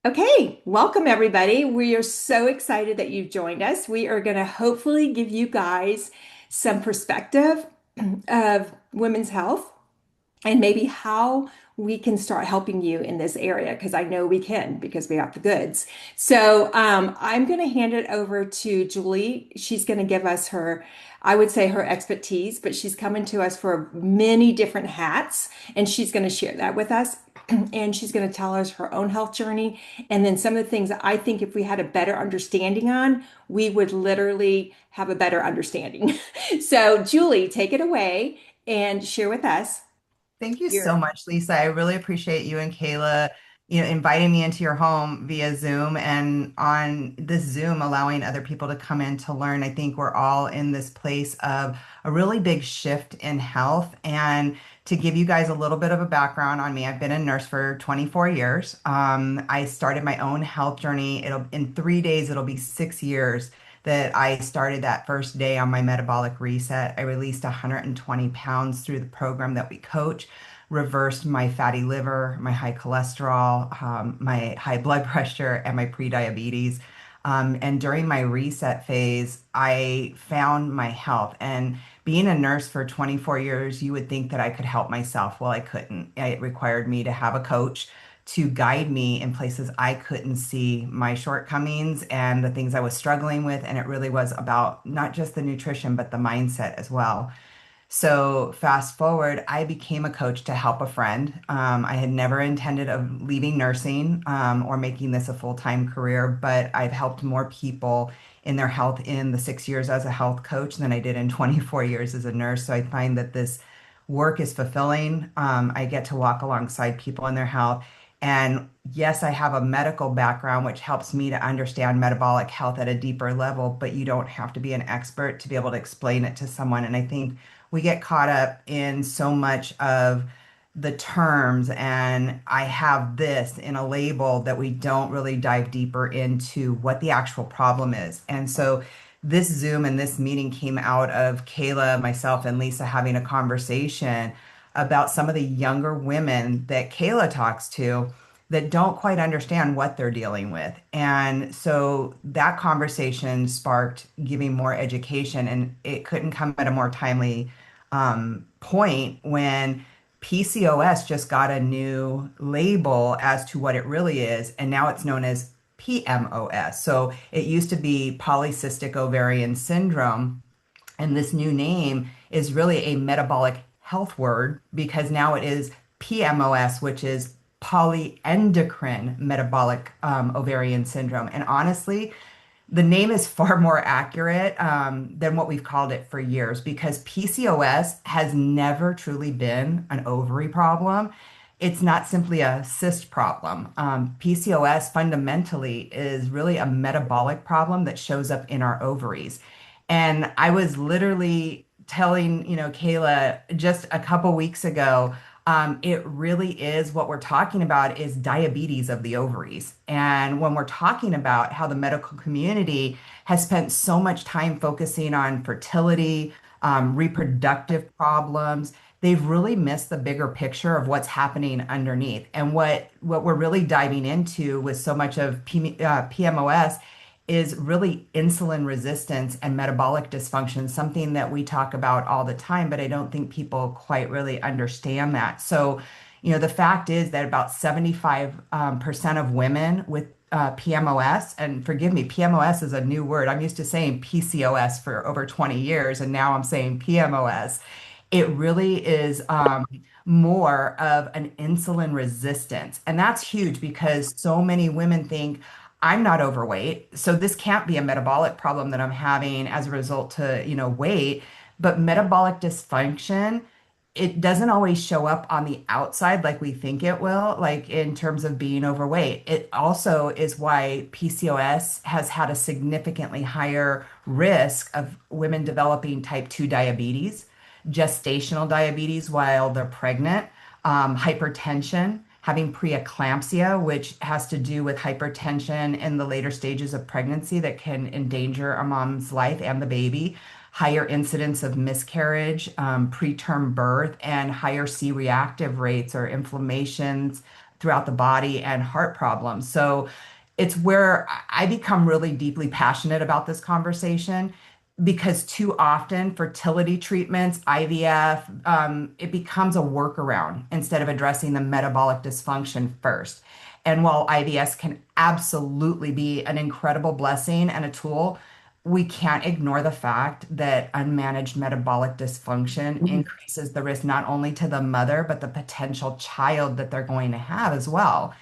Okay, welcome everybody. We are so excited that you've joined us. We are going to hopefully give you guys some perspective of women's health and maybe how we can start helping you in this area because I know we can because we have the goods. So I'm going to hand it over to Julie. She's going to give us her, I would say her expertise, but she's coming to us for many different hats and she's going to share that with us. And she's going to tell us her own health journey. And then some of the things that I think if we had a better understanding on, we would literally have a better understanding. So, Julie, take it away and share with us. Thank you so Your much, Lisa. I really appreciate you and Kayla, inviting me into your home via Zoom and on this Zoom, allowing other people to come in to learn. I think we're all in this place of a really big shift in health. And to give you guys a little bit of a background on me, I've been a nurse for 24 years. I started my own health journey. In 3 days, it'll be 6 years that I started that first day on my metabolic reset. I released 120 pounds through the program that we coach, reversed my fatty liver, my high cholesterol, my high blood pressure, and my prediabetes. And during my reset phase, I found my health. And being a nurse for 24 years, you would think that I could help myself. Well, I couldn't. It required me to have a coach to guide me in places I couldn't see my shortcomings and the things I was struggling with. And it really was about not just the nutrition, but the mindset as well. So fast forward, I became a coach to help a friend. I had never intended of leaving nursing or making this a full-time career, but I've helped more people in their health in the 6 years as a health coach than I did in 24 years as a nurse. So I find that this work is fulfilling. I get to walk alongside people in their health. And yes, I have a medical background, which helps me to understand metabolic health at a deeper level, but you don't have to be an expert to be able to explain it to someone. And I think we get caught up in so much of the terms and I have this in a label that we don't really dive deeper into what the actual problem is. And so this Zoom and this meeting came out of Kayla, myself, and Lisa having a conversation about some of the younger women that Kayla talks to that don't quite understand what they're dealing with. And so that conversation sparked giving more education, and it couldn't come at a more timely point when PCOS just got a new label as to what it really is, and now it's known as PMOS. So it used to be polycystic ovarian syndrome, and this new name is really a metabolic health word because now it is PMOS, which is polyendocrine metabolic ovarian syndrome. And honestly, the name is far more accurate than what we've called it for years because PCOS has never truly been an ovary problem. It's not simply a cyst problem. PCOS fundamentally is really a metabolic problem that shows up in our ovaries. And I was literally telling, Kayla just a couple weeks ago, it really is what we're talking about is diabetes of the ovaries. And when we're talking about how the medical community has spent so much time focusing on fertility, reproductive problems, they've really missed the bigger picture of what's happening underneath. And what we're really diving into with so much of PMOS is really insulin resistance and metabolic dysfunction, something that we talk about all the time, but I don't think people quite really understand that. So, the fact is that about 75% of women with PMOS, and forgive me, PMOS is a new word. I'm used to saying PCOS for over 20 years, and now I'm saying PMOS. It really is more of an insulin resistance. And that's huge because so many women think, I'm not overweight, so this can't be a metabolic problem that I'm having as a result to, weight. But metabolic dysfunction, it doesn't always show up on the outside like we think it will, like in terms of being overweight. It also is why PCOS has had a significantly higher risk of women developing type 2 diabetes, gestational diabetes while they're pregnant, hypertension, having preeclampsia, which has to do with hypertension in the later stages of pregnancy that can endanger a mom's life and the baby, higher incidence of miscarriage, preterm birth, and higher C-reactive rates or inflammations throughout the body and heart problems. So it's where I become really deeply passionate about this conversation because too often fertility treatments, IVF, it becomes a workaround instead of addressing the metabolic dysfunction first. And while IVS can absolutely be an incredible blessing and a tool, we can't ignore the fact that unmanaged metabolic dysfunction increases the risk not only to the mother, but the potential child that they're going to have as well.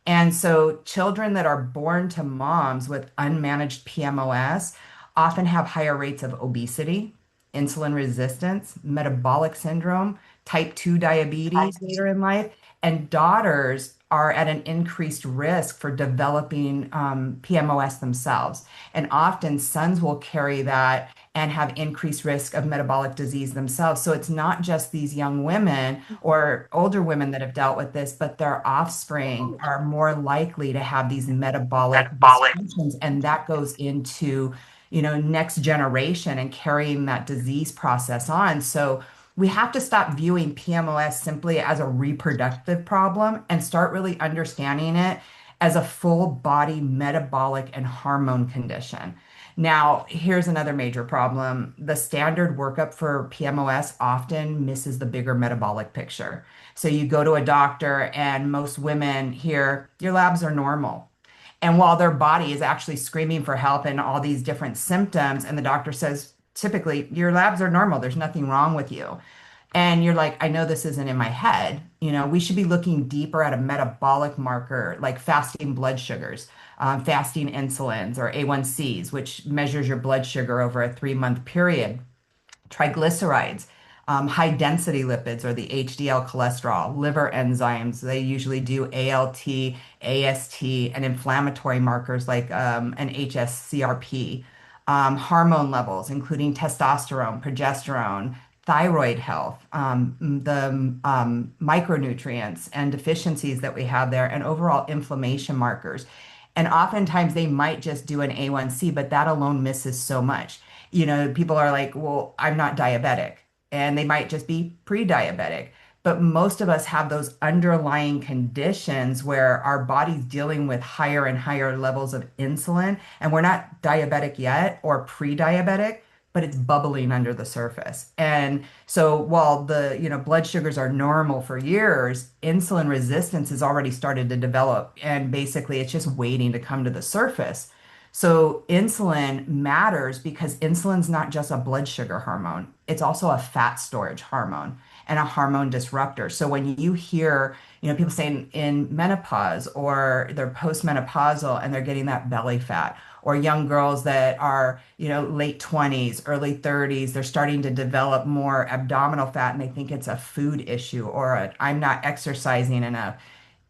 And so, children that are born to moms with unmanaged PMOS often have higher rates of obesity, insulin resistance, metabolic syndrome, type 2 diabetes later in life, and daughters are at an increased risk for developing PMOS themselves. And often sons will carry that and have increased risk of metabolic disease themselves. So it's not just these young women or older women that have dealt with this, but their offspring are more likely to have these metabolic dysfunctions. And that goes into, next generation and carrying that disease process on. So we have to stop viewing PMOS simply as a reproductive problem and start really understanding it as a full body metabolic and hormone condition. Now, here's another major problem. The standard workup for PMOS often misses the bigger metabolic picture. So you go to a doctor, and most women hear, your labs are normal. And while their body is actually screaming for help and all these different symptoms, and the doctor says, typically, your labs are normal, there's nothing wrong with you. And you're like, I know this isn't in my head. We should be looking deeper at a metabolic marker like fasting blood sugars, fasting insulins or A1Cs, which measures your blood sugar over a 3-month period, triglycerides, high density lipids or the HDL cholesterol, liver enzymes. They usually do ALT, AST, and inflammatory markers like an HSCRP, hormone levels, including testosterone, progesterone, thyroid health, the micronutrients and deficiencies that we have there, and overall inflammation markers. And oftentimes they might just do an A1C, but that alone misses so much. People are like, well, I'm not diabetic, and they might just be pre-diabetic. But most of us have those underlying conditions where our body's dealing with higher and higher levels of insulin, and we're not diabetic yet or pre-diabetic, but it's bubbling under the surface. And so while the, blood sugars are normal for years, insulin resistance has already started to develop, and basically it's just waiting to come to the surface. So insulin matters because insulin's not just a blood sugar hormone, it's also a fat storage hormone and a hormone disruptor. So when you hear, people saying in menopause or they're postmenopausal and they're getting that belly fat, or young girls that are, late 20s, early 30s, they're starting to develop more abdominal fat and they think it's a food issue or I'm not exercising enough.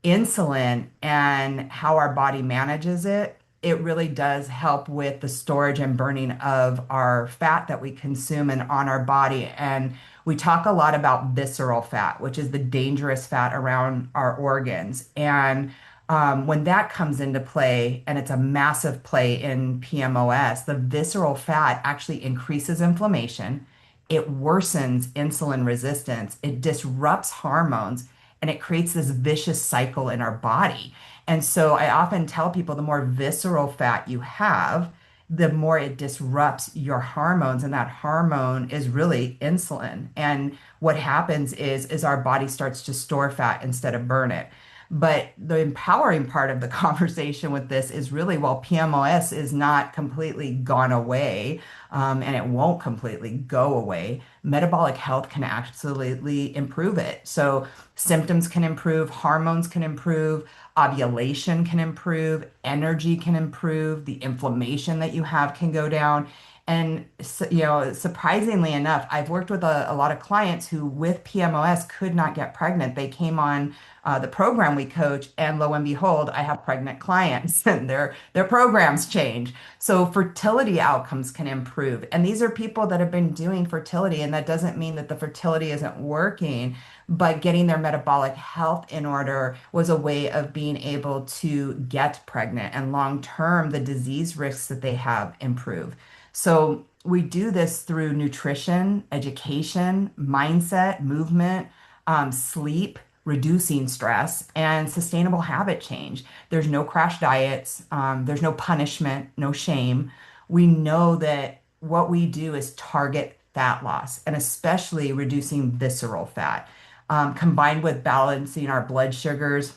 Insulin and how our body manages it, it really does help with the storage and burning of our fat that we consume and on our body. And we talk a lot about visceral fat, which is the dangerous fat around our organs. And when that comes into play, and it's a massive play in PMOS, the visceral fat actually increases inflammation. It worsens insulin resistance. It disrupts hormones and it creates this vicious cycle in our body. And so I often tell people the more visceral fat you have, the more it disrupts your hormones. And that hormone is really insulin. And what happens is our body starts to store fat instead of burn it. But the empowering part of the conversation with this is really while PMOS is not completely gone away, and it won't completely go away, metabolic health can absolutely improve it. So symptoms can improve, hormones can improve, ovulation can improve, energy can improve, the inflammation that you have can go down. And surprisingly enough, I've worked with a lot of clients who, with PMOS, could not get pregnant. They came on the program we coach, and lo and behold, I have pregnant clients, and their programs change. So fertility outcomes can improve, and these are people that have been doing fertility, and that doesn't mean that the fertility isn't working, but getting their metabolic health in order was a way of being able to get pregnant, and long term, the disease risks that they have improve. So we do this through nutrition, education, mindset, movement, sleep, reducing stress, and sustainable habit change. There's no crash diets, there's no punishment, no shame. We know that what we do is target fat loss and especially reducing visceral fat, combined with balancing our blood sugars,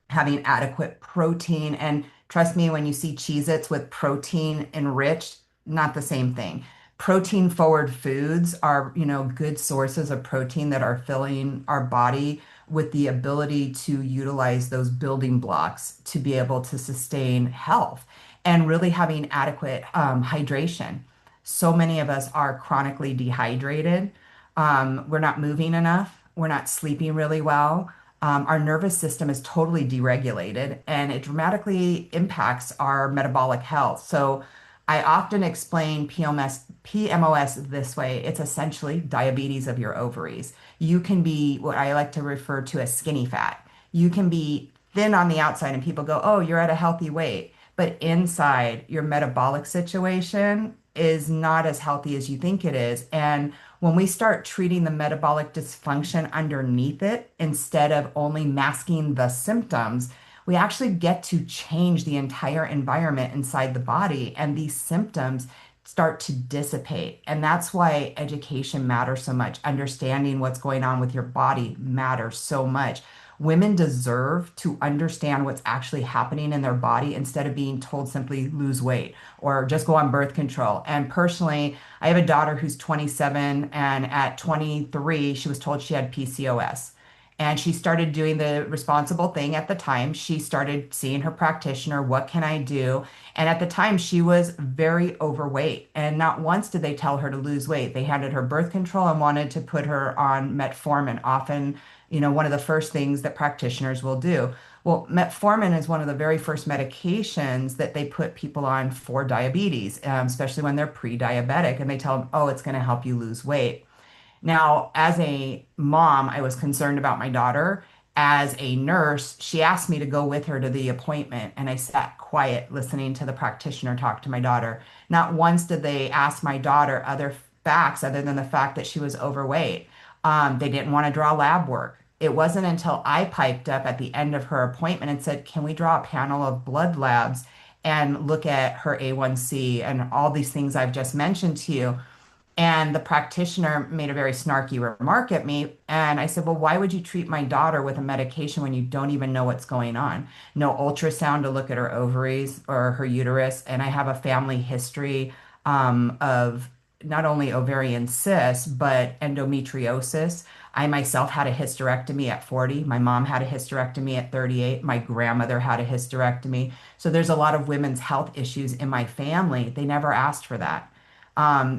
having adequate protein. And trust me, when you see Cheez-Its with protein enriched, not the same thing. Protein forward foods are, good sources of protein that are filling our body with the ability to utilize those building blocks to be able to sustain health and really having adequate hydration. So many of us are chronically dehydrated. We're not moving enough. We're not sleeping really well. Our nervous system is totally deregulated and it dramatically impacts our metabolic health. So I often explain PMOS this way. It's essentially diabetes of your ovaries. You can be what I like to refer to as skinny fat. You can be thin on the outside and people go, oh, you're at a healthy weight. But inside, your metabolic situation is not as healthy as you think it is. And when we start treating the metabolic dysfunction underneath it instead of only masking the symptoms, we actually get to change the entire environment inside the body, and these symptoms start to dissipate. And that's why education matters so much. Understanding what's going on with your body matters so much. Women deserve to understand what's actually happening in their body instead of being told simply lose weight or just go on birth control. And personally, I have a daughter who's 27, and at 23, she was told she had PCOS. And she started doing the responsible thing at the time. She started seeing her practitioner. What can I do? And at the time, she was very overweight. And not once did they tell her to lose weight. They handed her birth control and wanted to put her on metformin, often, one of the first things that practitioners will do. Well, metformin is one of the very first medications that they put people on for diabetes, especially when they're pre-diabetic, and they tell them, oh, it's going to help you lose weight. Now, as a mom, I was concerned about my daughter. As a nurse, she asked me to go with her to the appointment, and I sat quiet listening to the practitioner talk to my daughter. Not once did they ask my daughter other facts other than the fact that she was overweight. They didn't want to draw lab work. It wasn't until I piped up at the end of her appointment and said, can we draw a panel of blood labs and look at her A1C and all these things I've just mentioned to you? And the practitioner made a very snarky remark at me. And I said, well, why would you treat my daughter with a medication when you don't even know what's going on? No ultrasound to look at her ovaries or her uterus. And I have a family history of not only ovarian cysts, but endometriosis. I myself had a hysterectomy at 40. My mom had a hysterectomy at 38. My grandmother had a hysterectomy. So there's a lot of women's health issues in my family. They never asked for that.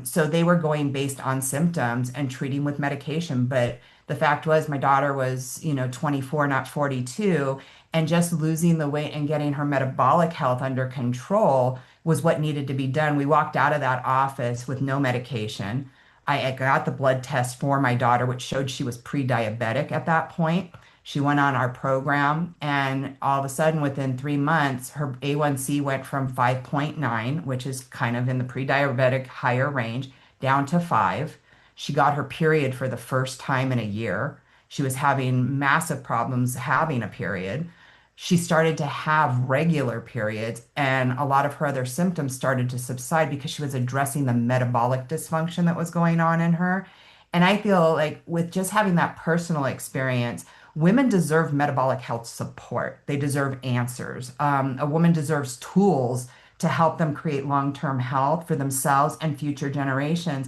So they were going based on symptoms and treating with medication. But the fact was, my daughter was, 24, not 42, and just losing the weight and getting her metabolic health under control was what needed to be done. We walked out of that office with no medication. I got the blood test for my daughter, which showed she was pre-diabetic at that point. She went on our program, and all of a sudden, within 3 months, her A1C went from 5.9, which is kind of in the pre-diabetic higher range, down to 5. She got her period for the first time in a year. She was having massive problems having a period. She started to have regular periods, and a lot of her other symptoms started to subside because she was addressing the metabolic dysfunction that was going on in her. And I feel like with just having that personal experience, women deserve metabolic health support. They deserve answers. A woman deserves tools to help them create long-term health for themselves and future generations.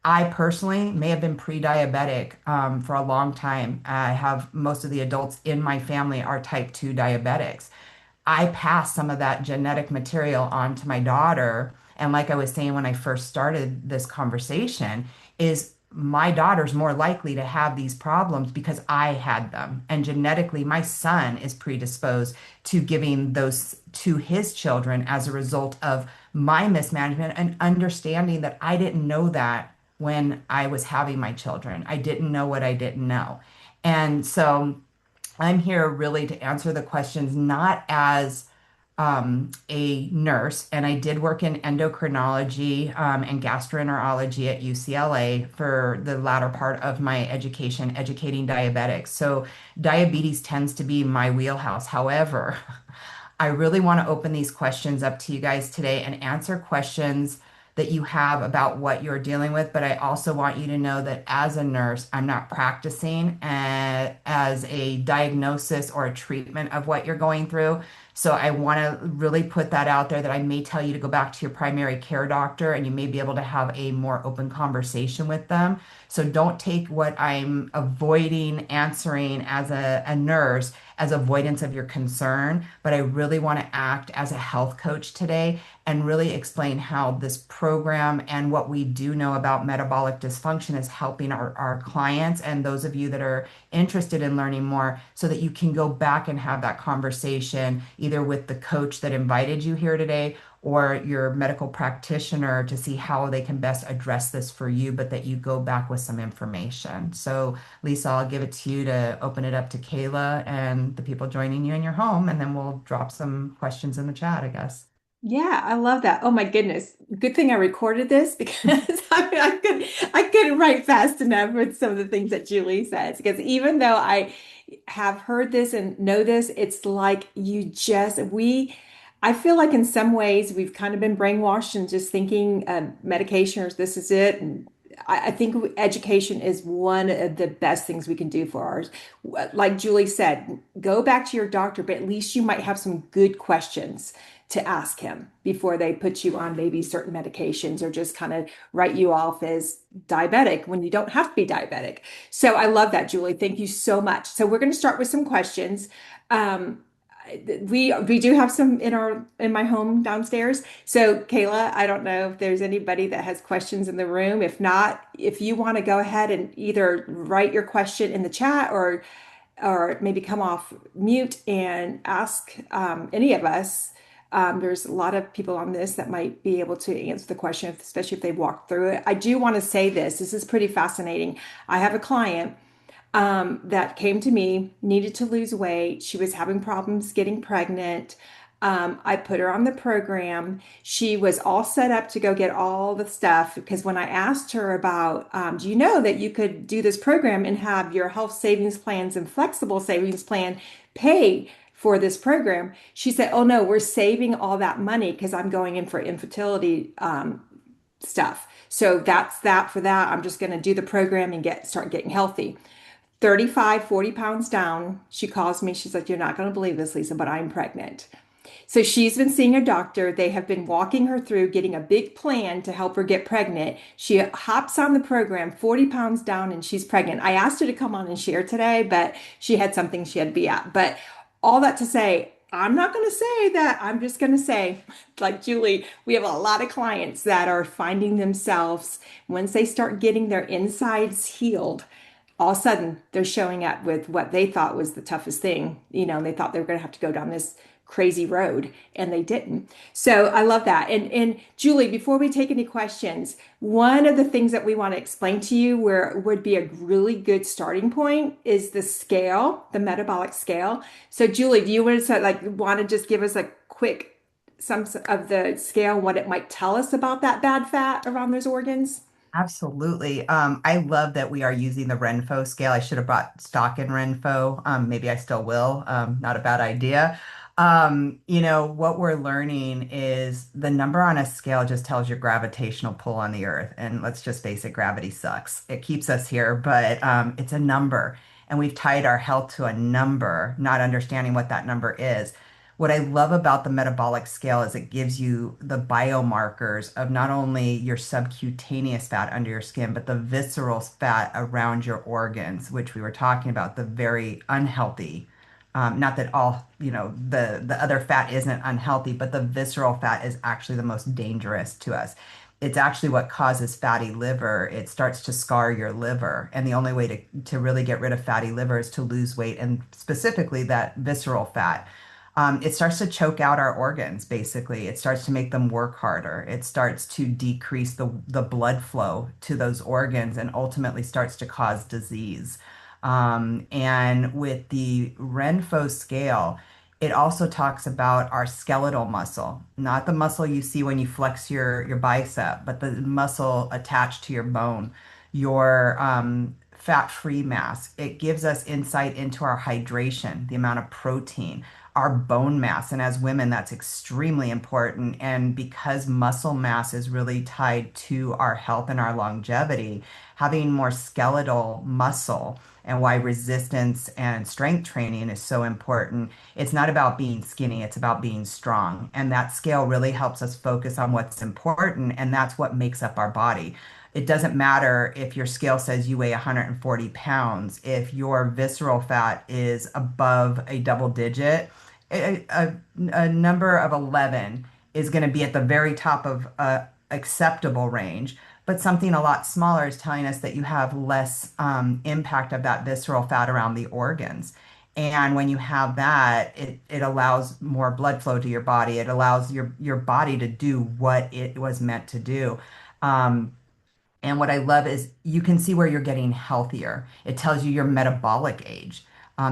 I personally may have been pre-diabetic for a long time. I have most of the adults in my family are type 2 diabetics. I passed some of that genetic material on to my daughter. And like I was saying when I first started this conversation, is my daughter's more likely to have these problems because I had them. And genetically, my son is predisposed to giving those to his children as a result of my mismanagement and understanding that I didn't know that when I was having my children. I didn't know what I didn't know. And so I'm here really to answer the questions, not as a nurse, and I did work in endocrinology and gastroenterology at UCLA for the latter part of my education, educating diabetics. So diabetes tends to be my wheelhouse. However, I really want to open these questions up to you guys today and answer questions that you have about what you're dealing with. But I also want you to know that as a nurse, I'm not practicing as a diagnosis or a treatment of what you're going through. So I want to really put that out there that I may tell you to go back to your primary care doctor and you may be able to have a more open conversation with them. So don't take what I'm avoiding answering as a nurse as avoidance of your concern, but I really want to act as a health coach today and really explain how this program and what we do know about metabolic dysfunction is helping our clients and those of you that are interested in learning more so that you can go back and have that conversation either with the coach that invited you here today or your medical practitioner to see how they can best address this for you, but that you go back with some information. So Lisa, I'll give it to you to open it up to Kayla and the people joining you in your home, and then we'll drop some questions in the chat, I guess. Yeah, I love that. Oh my goodness. Good thing I recorded this because I couldn't write fast enough with some of the things that Julie says. Because even though I have heard this and know this, it's like I feel like in some ways we've kind of been brainwashed and just thinking medication or this is it. And I think education is one of the best things we can do for ours. Like Julie said, go back to your doctor, but at least you might have some good questions to ask him before they put you on maybe certain medications or just kind of write you off as diabetic when you don't have to be diabetic. So I love that, Julie. Thank you so much. So we're going to start with some questions. Um, we do have some in my home downstairs. So Kayla, I don't know if there's anybody that has questions in the room. If not, if you want to go ahead and either write your question in the chat or maybe come off mute and ask any of us. There's a lot of people on this that might be able to answer the question, especially if they walked through it. I do want to say this. This is pretty fascinating. I have a client that came to me, needed to lose weight. She was having problems getting pregnant. I put her on the program. She was all set up to go get all the stuff because when I asked her about, do you know that you could do this program and have your health savings plans and flexible savings plan pay for this program? She said, "Oh no, we're saving all that money because I'm going in for infertility stuff. So that's that for that. I'm just going to do the program and start getting healthy." 35, 40 pounds down. She calls me. She's like, "You're not going to believe this, Lisa, but I'm pregnant." So she's been seeing a doctor. They have been walking her through getting a big plan to help her get pregnant. She hops on the program, 40 pounds down, and she's pregnant. I asked her to come on and share today, but she had something she had to be at. But all that to say, I'm not going to say that. I'm just going to say, like Julie, we have a lot of clients that are finding themselves, once they start getting their insides healed, all of a sudden they're showing up with what they thought was the toughest thing, and they thought they were going to have to go down this crazy road and they didn't. So I love that. And Julie, before we take any questions, one of the things that we want to explain to you where it would be a really good starting point is the scale, the metabolic scale. So Julie, do you want to just give us a quick some of the scale, what it might tell us about that bad fat around those organs? Absolutely. I love that we are using the Renfo scale. I should have brought stock in Renfo. Maybe I still will. Not a bad idea. What we're learning is the number on a scale just tells your gravitational pull on the earth. And let's just face it, gravity sucks. It keeps us here, but it's a number. And we've tied our health to a number, not understanding what that number is. What I love about the metabolic scale is it gives you the biomarkers of not only your subcutaneous fat under your skin, but the visceral fat around your organs, which we were talking about, the very unhealthy. Not that all, the other fat isn't unhealthy, but the visceral fat is actually the most dangerous to us. It's actually what causes fatty liver. It starts to scar your liver. And the only way to really get rid of fatty liver is to lose weight and specifically that visceral fat. It starts to choke out our organs, basically. It starts to make them work harder. It starts to decrease the blood flow to those organs and ultimately starts to cause disease. And with the Renfo scale, It also talks about our skeletal muscle, not the muscle you see when you flex your bicep, but the muscle attached to your bone, your fat-free mass. It gives us insight into our hydration, the amount of protein, our bone mass. And as women, that's extremely important. And because muscle mass is really tied to our health and our longevity, having more skeletal muscle and why resistance and strength training is so important. It's not about being skinny, it's about being strong. And that scale really helps us focus on what's important, and that's what makes up our body. It doesn't matter if your scale says you weigh 140 pounds, if your visceral fat is above a double digit, a number of 11 is going to be at the very top of acceptable range. But something a lot smaller is telling us that you have less impact of that visceral fat around the organs. And when you have that, it allows more blood flow to your body. It allows your body to do what it was meant to do. Um, and what I love is you can see where you're getting healthier. It tells you your metabolic age.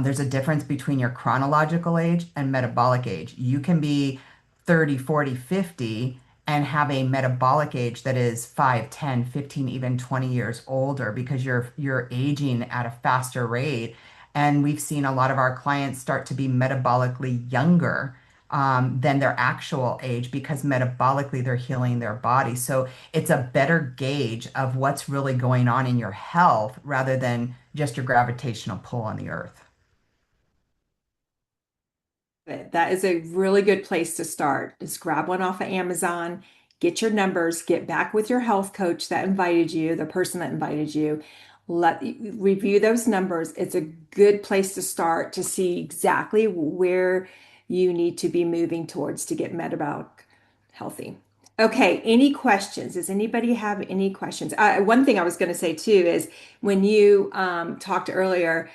There's a difference between your chronological age and metabolic age. You can be 30, 40, 50 and have a metabolic age that is 5, 10, 15, even 20 years older because you're aging at a faster rate. And we've seen a lot of our clients start to be metabolically younger than their actual age because metabolically they're healing their body. So it's a better gauge of what's really going on in your health rather than just your gravitational pull on the earth. That is a really good place to start. Just grab one off of Amazon, get your numbers, get back with your health coach that invited you, the person that invited you. Let review those numbers. It's a good place to start to see exactly where you need to be moving towards to get metabolic healthy. Okay, any questions? Does anybody have any questions? One thing I was going to say too is when you talked earlier,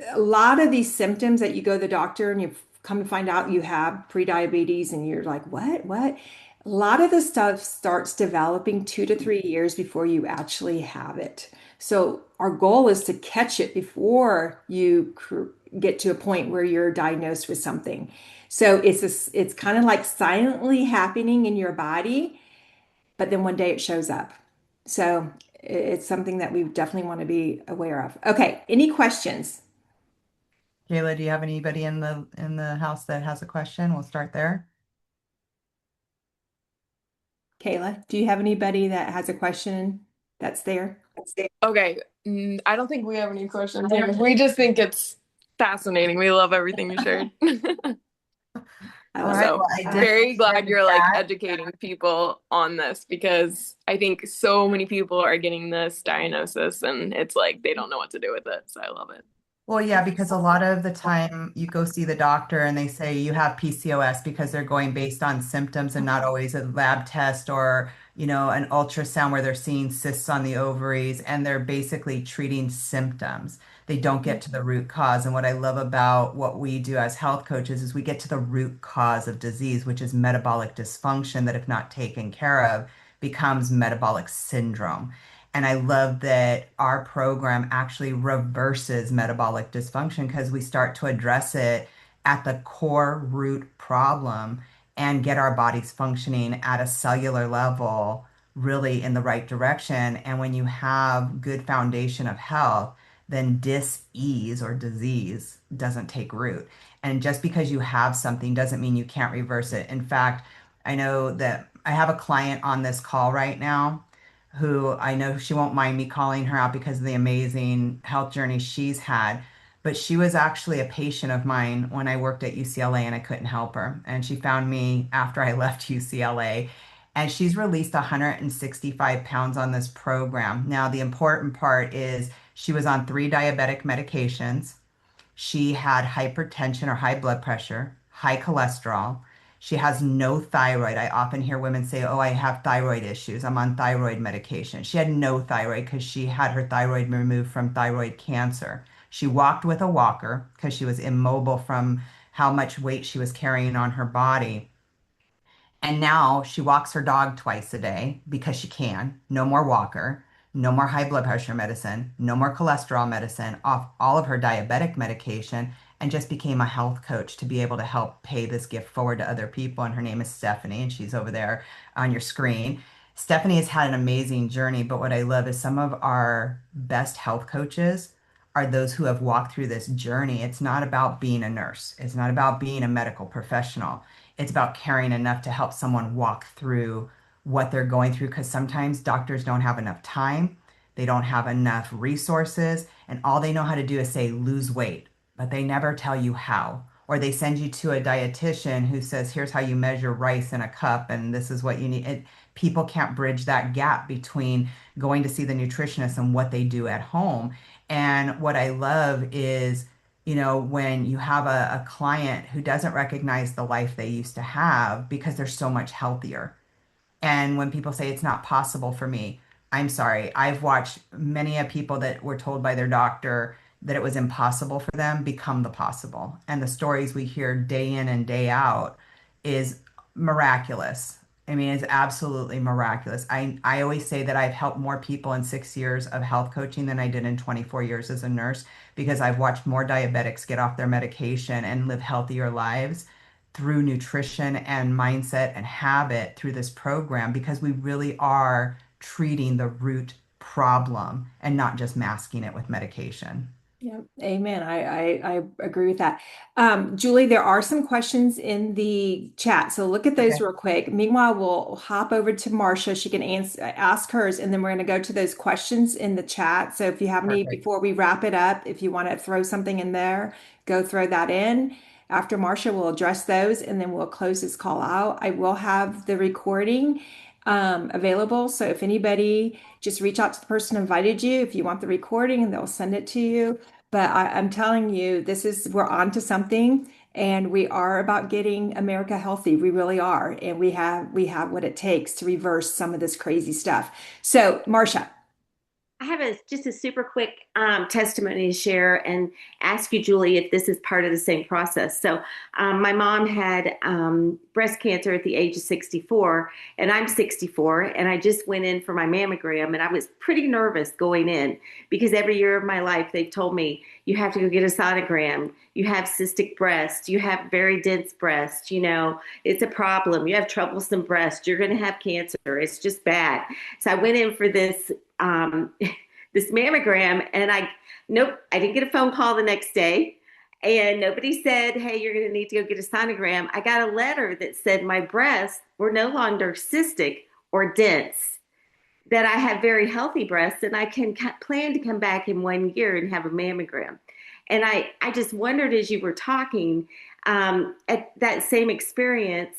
a lot of these symptoms that you go to the doctor and you come to find out you have prediabetes and you're like, what? A lot of the stuff starts developing 2 to 3 years before you actually have it. So our goal is to catch it before you get to a point where you're diagnosed with something. So it's kind of like silently happening in your body, but then one day it shows up. So it's something that we definitely want to be aware of. Okay, any questions? Kayla, do you have anybody in the house that has a question? We'll start there. Kayla, do you have anybody that has a question that's there? Okay, I don't think we have any questions here. We just think it's fascinating. We love everything you shared. I All love right. it. So Well, I did very share glad the you're like chat. educating people on this because I think so many people are getting this diagnosis and it's like they don't know what to do with it. So I love it. Well, yeah, because a lot of the time you go see the doctor and they say you have PCOS because they're going based on symptoms and not always a lab test or, an ultrasound where they're seeing cysts on the ovaries and they're basically treating symptoms. They don't get to the root cause. And what I love about what we do as health coaches is we get to the root cause of disease, which is metabolic dysfunction that, if not taken care of, becomes metabolic syndrome. And I love that our program actually reverses metabolic dysfunction because we start to address it at the core root problem and get our bodies functioning at a cellular level really in the right direction. And when you have good foundation of health, then dis-ease or disease doesn't take root. And just because you have something doesn't mean you can't reverse it. In fact, I know that I have a client on this call right now who I know she won't mind me calling her out because of the amazing health journey she's had. But she was actually a patient of mine when I worked at UCLA and I couldn't help her. And she found me after I left UCLA. And she's released 165 pounds on this program. Now, the important part is she was on 3 diabetic medications. She had hypertension or high blood pressure, high cholesterol. She has no thyroid. I often hear women say, "Oh, I have thyroid issues. I'm on thyroid medication." She had no thyroid because she had her thyroid removed from thyroid cancer. She walked with a walker because she was immobile from how much weight she was carrying on her body. And now she walks her dog twice a day because she can. No more walker, no more high blood pressure medicine, no more cholesterol medicine, off all of her diabetic medication. and just became a health coach to be able to help pay this gift forward to other people. And her name is Stephanie, and she's over there on your screen. Stephanie has had an amazing journey, but what I love is some of our best health coaches are those who have walked through this journey. It's not about being a nurse, it's not about being a medical professional. It's about caring enough to help someone walk through what they're going through because sometimes doctors don't have enough time, they don't have enough resources, and all they know how to do is say, lose weight, but they never tell you how. Or they send you to a dietitian who says, here's how you measure rice in a cup, and this is what you need. People can't bridge that gap between going to see the nutritionist and what they do at home. And what I love is, when you have a client who doesn't recognize the life they used to have because they're so much healthier. And when people say it's not possible for me, I'm sorry. I've watched many of people that were told by their doctor that it was impossible for them become the possible. And the stories we hear day in and day out is miraculous. I mean, it's absolutely miraculous. I always say that I've helped more people in 6 years of health coaching than I did in 24 years as a nurse because I've watched more diabetics get off their medication and live healthier lives through nutrition and mindset and habit through this program because we really are treating the root problem and not just masking it with medication. Yeah, amen. I agree with that. Julie, there are some questions in the chat, so look at those Okay, real quick. Meanwhile, we'll hop over to Marcia. She can ask hers, and then we're going to go to those questions in the chat. So if you have any, perfect. before we wrap it up, if you want to throw something in there, go throw that in. After Marcia, we'll address those, and then we'll close this call out. I will have the recording available, so if anybody, just reach out to the person who invited you if you want the recording, and they'll send it to you. But I'm telling you, we're on to something, and we are about getting America healthy. We really are. And we have what it takes to reverse some of this crazy stuff. So, Marcia. I have just a super quick testimony to share and ask you, Julie, if this is part of the same process. So, my mom had breast cancer at the age of 64, and I'm 64, and I just went in for my mammogram, and I was pretty nervous going in because every year of my life they've told me you have to go get a sonogram. You have cystic breast. You have very dense breast. It's a problem. You have troublesome breast. You're going to have cancer. It's just bad. So I went in for this mammogram, and nope, I didn't get a phone call the next day, and nobody said, hey, you're going to need to go get a sonogram. I got a letter that said my breasts were no longer cystic or dense, that I have very healthy breasts, and I can plan to come back in 1 year and have a mammogram. And I just wondered, as you were talking, at that same experience,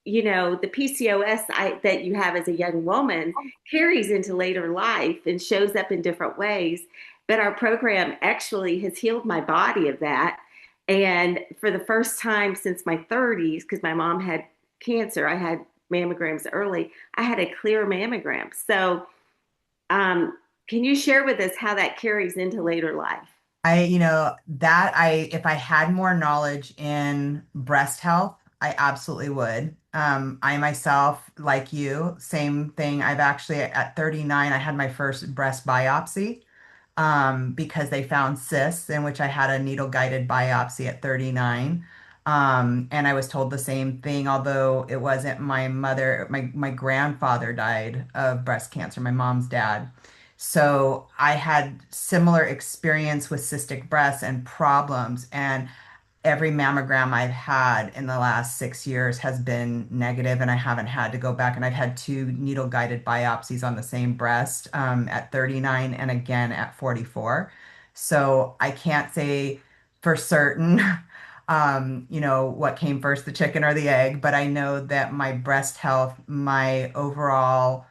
the PCOS that you have as a young woman carries into later life and shows up in different ways. But our program actually has healed my body of that. And for the first time since my 30s, because my mom had cancer, I had mammograms early, I had a clear mammogram. So, can you share with us how that carries into later life? If I had more knowledge in breast health, I absolutely would. I myself, like you, same thing. I've actually, at 39, I had my first breast biopsy because they found cysts, in which I had a needle guided biopsy at 39. And I was told the same thing, although it wasn't my mother, my grandfather died of breast cancer, my mom's dad. So I had similar experience with cystic breasts and problems. And every mammogram I've had in the last 6 years has been negative, and I haven't had to go back. And I've had two needle guided biopsies on the same breast at 39 and again at 44. So I can't say for certain, what came first, the chicken or the egg, but I know that my breast health, my overall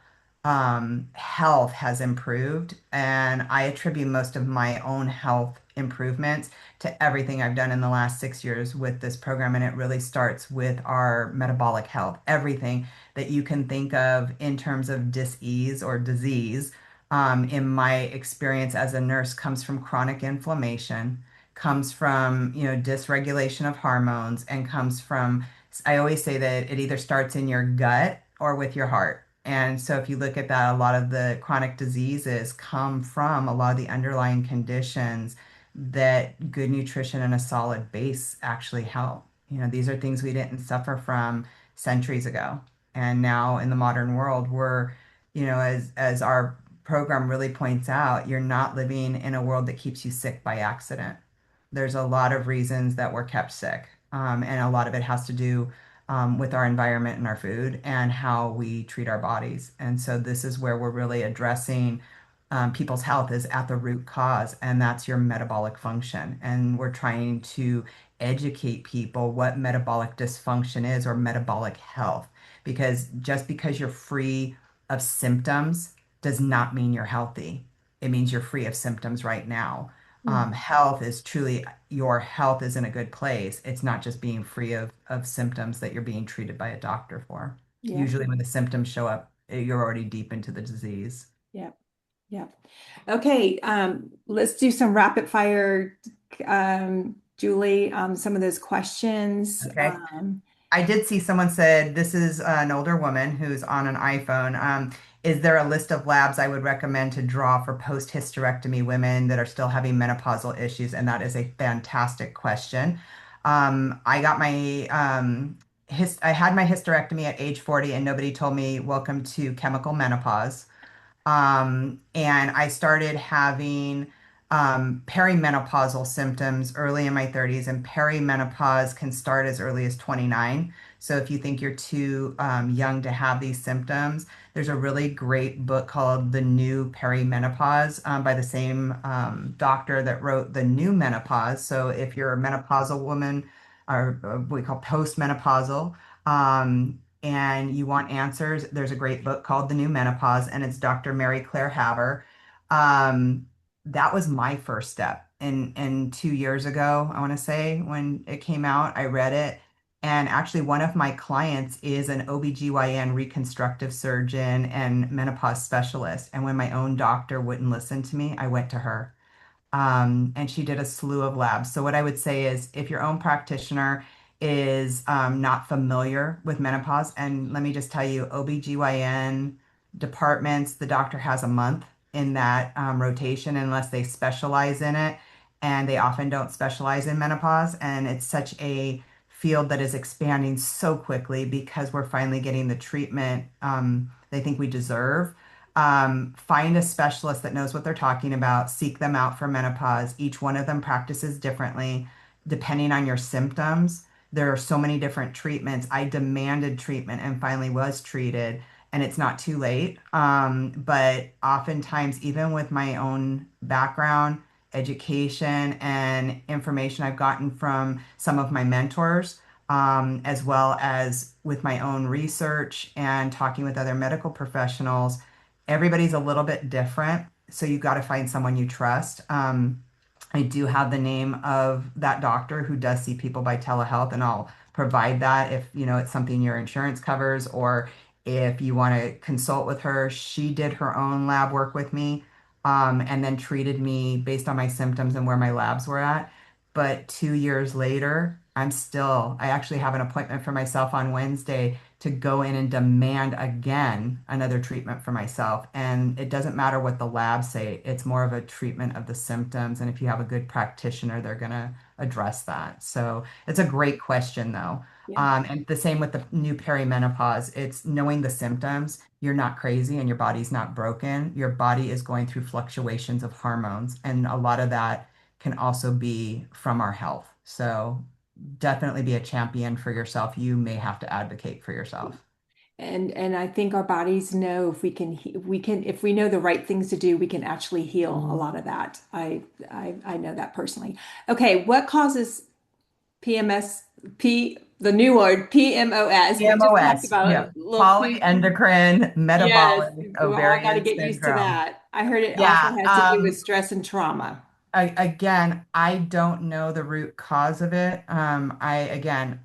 health has improved, and I attribute most of my own health improvements to everything I've done in the last 6 years with this program. And it really starts with our metabolic health. Everything that you can think of in terms of dis-ease or disease, in my experience as a nurse, comes from chronic inflammation, comes from, dysregulation of hormones, and comes from, I always say that it either starts in your gut or with your heart. And so if you look at that, a lot of the chronic diseases come from a lot of the underlying conditions that good nutrition and a solid base actually help. These are things we didn't suffer from centuries ago. And now in the modern world, we're, as our program really points out, you're not living in a world that keeps you sick by accident. There's a lot of reasons that we're kept sick. And a lot of it has to do with our environment and our food and how we treat our bodies. And so this is where we're really addressing people's health is at the root cause, and that's your metabolic function. And we're trying to educate people what metabolic dysfunction is or metabolic health, because just because you're free of symptoms does not mean you're healthy. It means you're free of symptoms right now. Mm. Health is truly your health is in a good place. It's not just being free of symptoms that you're being treated by a doctor for. Yeah. Usually, when the symptoms show up, you're already deep into the disease. Yeah. Yeah. Okay. Let's do some rapid fire, Julie, some of those questions. Okay. I did see someone said this is an older woman who's on an iPhone. Is there a list of labs I would recommend to draw for post-hysterectomy women that are still having menopausal issues? And that is a fantastic question. I got my I had my hysterectomy at age 40, and nobody told me welcome to chemical menopause. And I started having perimenopausal symptoms early in my 30s, and perimenopause can start as early as 29. So if you think you're too young to have these symptoms, there's a really great book called The New Perimenopause by the same doctor that wrote The New Menopause. So if you're a menopausal woman, or what we call postmenopausal, and you want answers, there's a great book called The New Menopause, and it's Dr. Mary Claire Haver. Um, that was my first step. And 2 years ago, I want to say, when it came out, I read it. And actually, one of my clients is an OBGYN reconstructive surgeon and menopause specialist. And when my own doctor wouldn't listen to me, I went to her. And she did a slew of labs. So what I would say is if your own practitioner is not familiar with menopause, and let me just tell you, OBGYN departments, the doctor has a month in that rotation unless they specialize in it. And they often don't specialize in menopause. And it's such a field that is expanding so quickly because we're finally getting the treatment they think we deserve. Find a specialist that knows what they're talking about, seek them out for menopause. Each one of them practices differently depending on your symptoms. There are so many different treatments. I demanded treatment and finally was treated, and it's not too late. But oftentimes, even with my own background, education, and information I've gotten from some of my mentors, as well as with my own research and talking with other medical professionals, everybody's a little bit different. So you've got to find someone you trust. I do have the name of that doctor who does see people by telehealth, and I'll provide that if it's something your insurance covers, or if you want to consult with her. She did her own lab work with me, and then treated me based on my symptoms and where my labs were at. But 2 years later, I actually have an appointment for myself on Wednesday to go in and demand again another treatment for myself. And it doesn't matter what the labs say, it's more of a treatment of the symptoms. And if you have a good practitioner, they're going to address that. So it's a great question, though. Yeah. And the same with the new perimenopause, it's knowing the symptoms. You're not crazy and your body's not broken. Your body is going through fluctuations of hormones. And a lot of that can also be from our health. So definitely be a champion for yourself. You may have to advocate for yourself. And I think our bodies know if we can if we know the right things to do, we can actually heal a lot of that. I know that personally. Okay, what causes PMS the new word PMOS? We just talked PMOS, about yeah, a little food. polyendocrine Yes, metabolic we all got to ovarian get used to syndrome. that. I heard it also Yeah, has to do with stress and trauma. again, I don't know the root cause of it. I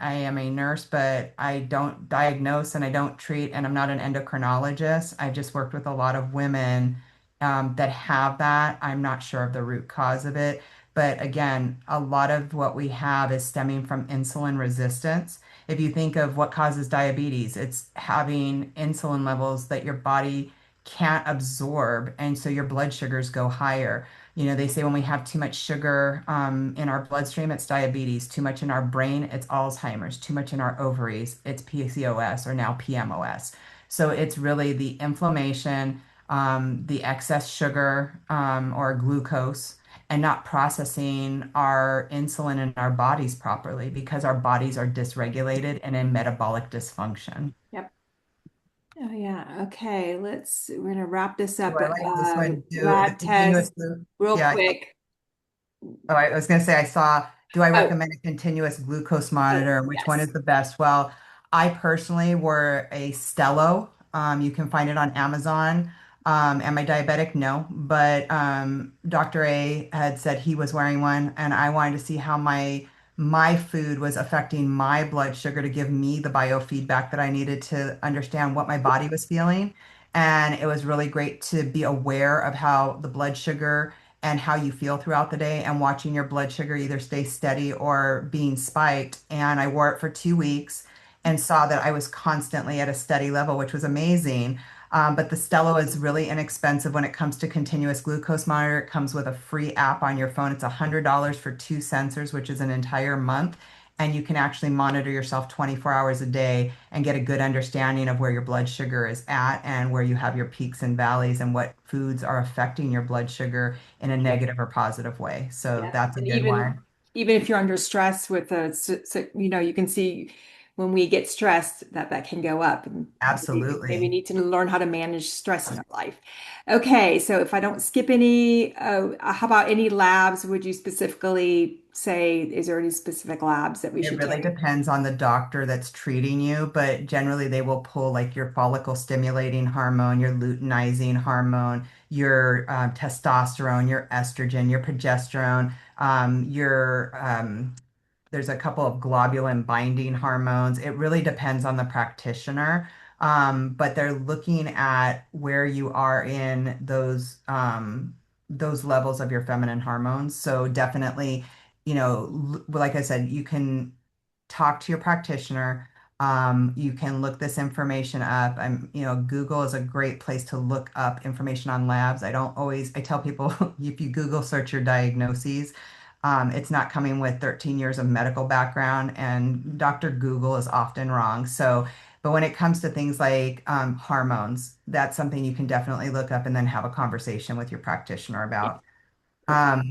am a nurse, but I don't diagnose and I don't treat, and I'm not an endocrinologist. I just worked with a lot of women that have that. I'm not sure of the root cause of it. But again, a lot of what we have is stemming from insulin resistance. If you think of what causes diabetes, it's having insulin levels that your body can't absorb, and so your blood sugars go higher. They say when we have too much sugar in our bloodstream, it's diabetes. Too much in our brain, it's Alzheimer's. Too much in our ovaries, it's PCOS or now PMOS. So it's really the inflammation, the excess sugar or glucose, and not processing our insulin in our bodies properly because our bodies are dysregulated and in metabolic dysfunction. Yep. Oh yeah. Okay. We're gonna wrap this So up, I but like this one. Do the lab continuous test glucose. real Yeah. quick. Oh, I was going to say, do I Oh, recommend a continuous glucose oh, monitor? And which one yes. is the best? Well, I personally wore a Stello. You can find it on Amazon. Am I diabetic? No. But Dr. A had said he was wearing one, and I wanted to see how my food was affecting my blood sugar to give me the biofeedback that I needed to understand what my body was feeling. And it was really great to be aware of how the blood sugar and how you feel throughout the day and watching your blood sugar either stay steady or being spiked. And I wore it for 2 weeks and saw that I was constantly at a steady level, which was amazing. But the Stelo is really inexpensive when it comes to continuous glucose monitor. It comes with a free app on your phone. It's $100 for two sensors, which is an entire month. And you can actually monitor yourself 24 hours a day and get a good understanding of where your blood sugar is at and where you have your peaks and valleys and what foods are affecting your blood sugar in a negative or positive way. So Yeah. that's a And good one. even if you're under stress with you can see when we get stressed that can go up, and maybe Absolutely. need to learn how to manage stress in our life. Okay, so if I don't skip any, how about any labs would you specifically say, is there any specific labs that we It should really take? depends on the doctor that's treating you, but generally they will pull like your follicle stimulating hormone, your luteinizing hormone, your testosterone, your estrogen, your progesterone, there's a couple of globulin binding hormones. It really depends on the practitioner. But they're looking at where you are in those levels of your feminine hormones. So definitely, like I said, you can talk to your practitioner. You can look this information up. Google is a great place to look up information on labs. I tell people if you Google search your diagnoses, it's not coming with 13 years of medical background, and Dr. Google is often wrong. So, but when it comes to things like hormones, that's something you can definitely look up and then have a conversation with your practitioner Yeah, about. perfect.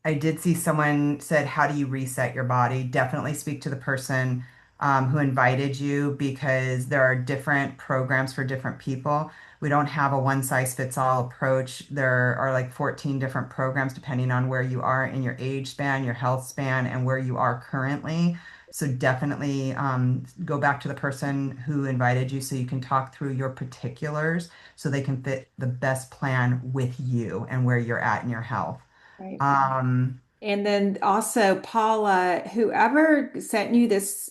I did see someone said, how do you reset your body? Definitely speak to the person who invited you because there are different programs for different people. We don't have a one size fits all approach. There are like 14 different programs depending on where you are in your age span, your health span, and where you are currently. So definitely go back to the person who invited you so you can talk through your particulars so they can fit the best plan with you and where you're at in your health. Right. Um, And then also, Paula, whoever sent you this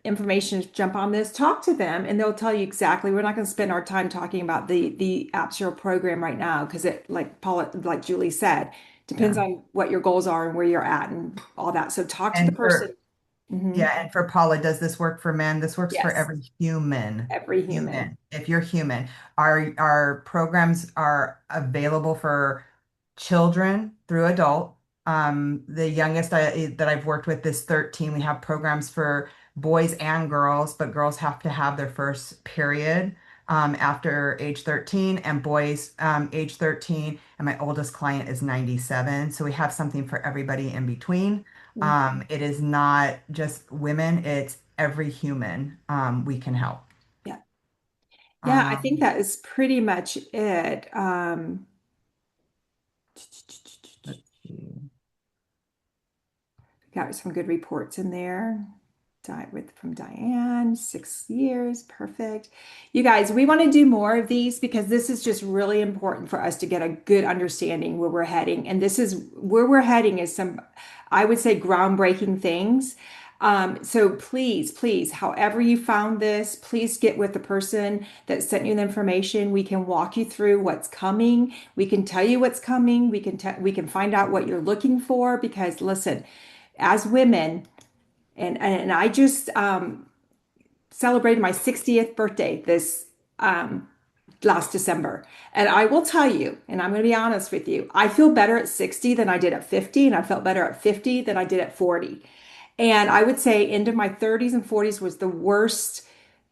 information to jump on this, talk to them and they'll tell you exactly. We're not going to spend our time talking about the actual program right now because like Paula, like Julie said, depends yeah. on what your goals are and where you're at and all that. So talk to the And person. for Hmm. Yeah, and for Paula, does this work for men? This works for Yes, every human. every human. Human. If you're human, our programs are available for children through adult. The youngest that I've worked with is 13. We have programs for boys and girls, but girls have to have their first period after age 13, and boys age 13. And my oldest client is 97. So we have something for everybody in between. Mm. It is not just women, it's every human we can help. Yeah. Yeah, I think Um, that is pretty much it. let's see. Got some good reports in there. Diet with from Diane, 6 years, perfect. You guys, we want to do more of these because this is just really important for us to get a good understanding where we're heading. And this is where we're heading is some, I would say, groundbreaking things. So please, however you found this, please get with the person that sent you the information. We can walk you through what's coming. We can tell you what's coming. We can find out what you're looking for because listen, as women, and I just celebrated my 60th birthday this last December. And I will tell you, and I'm going to be honest with you, I feel better at 60 than I did at 50, and I felt better at 50 than I did at 40. And I would say into my 30s and 40s was the worst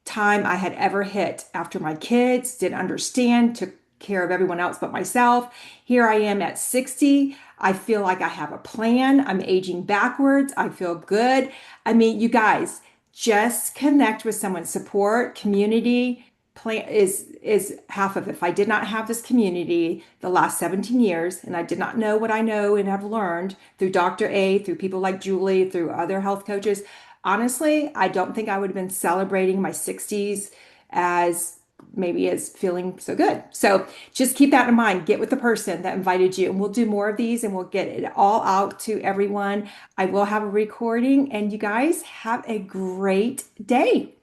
time I had ever hit after my kids, didn't understand, took care of everyone else but myself. Here I am at 60. I feel like I have a plan. I'm aging backwards. I feel good. I mean, you guys, just connect with someone. Support, community plan is half of it. If I did not have this community the last 17 years and I did not know what I know and have learned through Dr. A, through people like Julie, through other health coaches, honestly, I don't think I would have been celebrating my 60s as maybe as feeling so good. So just keep that in mind. Get with the person that invited you, and we'll do more of these and we'll get it all out to everyone. I will have a recording, and you guys have a great day.